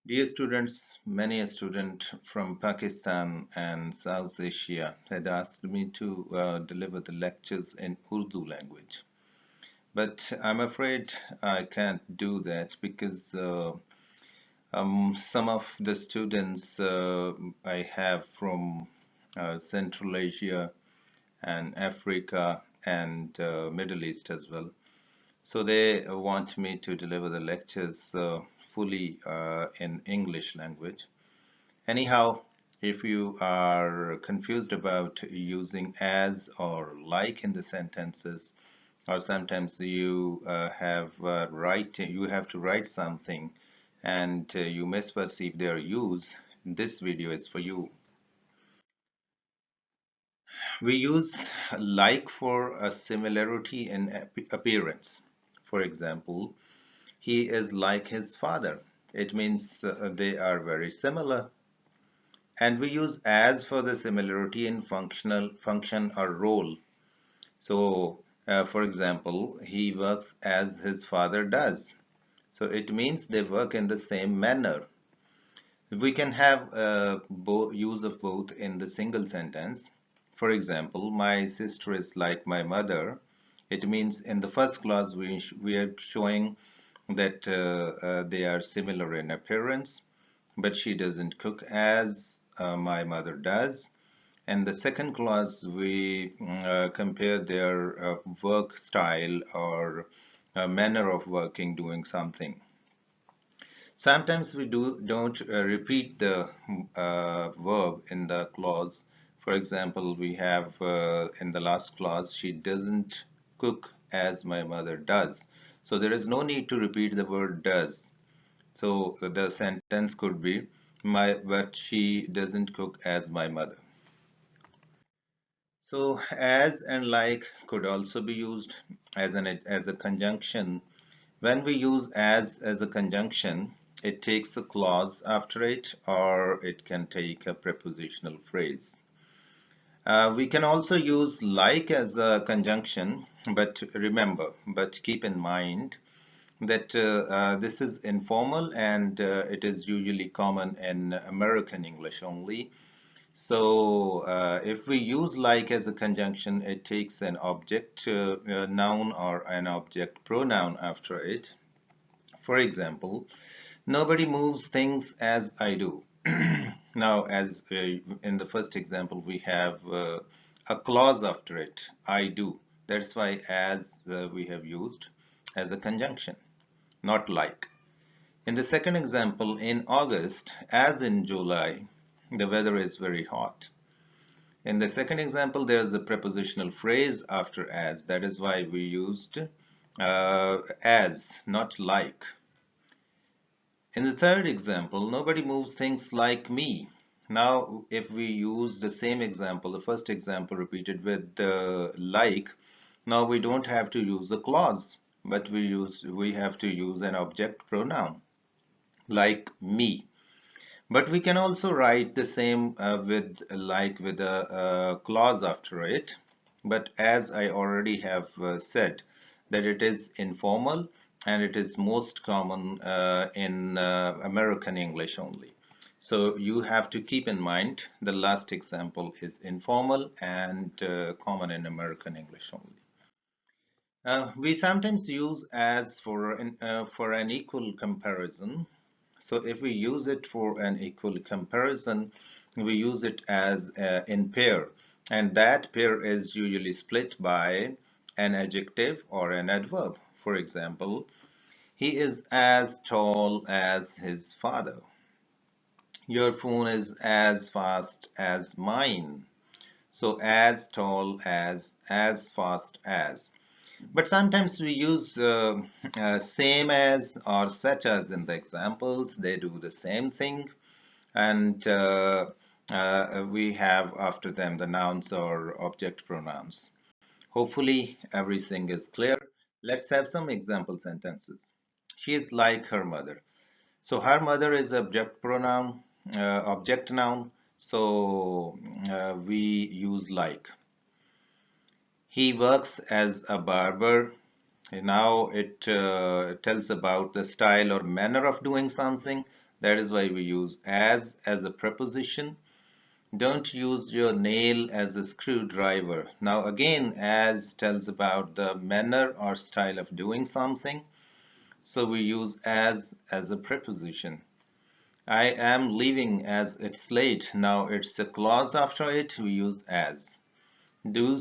Dear students, many a student from Pakistan and South Asia had asked me to deliver the lectures in Urdu language. But I'm afraid I can't do that because some of the students I have from Central Asia and Africa and Middle East as well. So they want me to deliver the lectures fully in English language. Anyhow, if you are confused about using as or like in the sentences, or sometimes you you have to write something and you misperceive their use, this video is for you. We use like for a similarity in appearance. For example, he is like his father. It means they are very similar. And we use as for the similarity in functional function or role. So, for example, he works as his father does. So it means they work in the same manner. We can have use of both in the single sentence. For example, my sister is like my mother. It means in the first clause we are showing that they are similar in appearance, but she doesn't cook as my mother does. And the second clause, we compare their work style or manner of working, doing something. Sometimes we don't repeat the verb in the clause. For example, we have in the last clause, she doesn't cook as my mother does. So there is no need to repeat the word does. So the sentence could be, but she doesn't cook as my mother. So as and like could also be used as a conjunction. When we use as a conjunction, it takes a clause after it, or it can take a prepositional phrase. We can also use like as a conjunction, but keep in mind that this is informal and it is usually common in American English only. So if we use like as a conjunction, it takes an object noun or an object pronoun after it. For example, nobody moves things as I do. Now, as in the first example, we have a clause after it, I do. That's why as we have used as a conjunction, not like. In the second example, in August, as in July, the weather is very hot. In the second example, there is a prepositional phrase after as. That is why we used as, not like. In the third example, nobody moves things like me. Now, if we use the same example, the first example repeated with like, now we don't have to use a clause, but we have to use an object pronoun like me. But we can also write the same with like with a clause after it. But as I already have said, that it is informal and it is most common in American English only. So you have to keep in mind the last example is informal and common in American English only. We sometimes use as for an equal comparison. So if we use it for an equal comparison, we use it as in pair, and that pair is usually split by an adjective or an adverb. For example, he is as tall as his father. Your phone is as fast as mine. So as tall as fast as. But sometimes we use same as or such as in the examples. They do the same thing. And we have after them the nouns or object pronouns. Hopefully everything is clear. Let's have some example sentences. She is like her mother. So her mother is object noun. So we use like. He works as a barber. Now it tells about the style or manner of doing something. That is why we use as a preposition. Don't use your nail as a screwdriver. Now again, as tells about the manner or style of doing something. So we use as a preposition. I am leaving as it's late. Now it's a clause after it. We use as. Do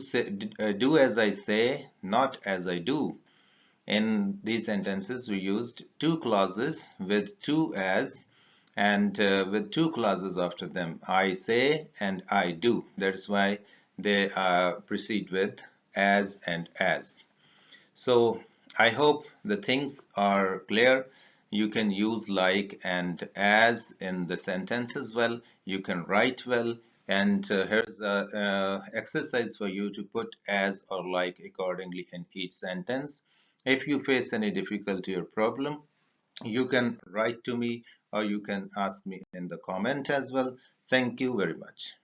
as I say, not as I do. In these sentences, we used two clauses with two as and with two clauses after them. I say and I do. That's why they proceed with as and as. So I hope the things are clear. You can use like and as in the sentence as well. You can write well. And here's a exercise for you to put as or like accordingly in each sentence. If you face any difficulty or problem, you can write to me or you can ask me in the comment as well. Thank you very much.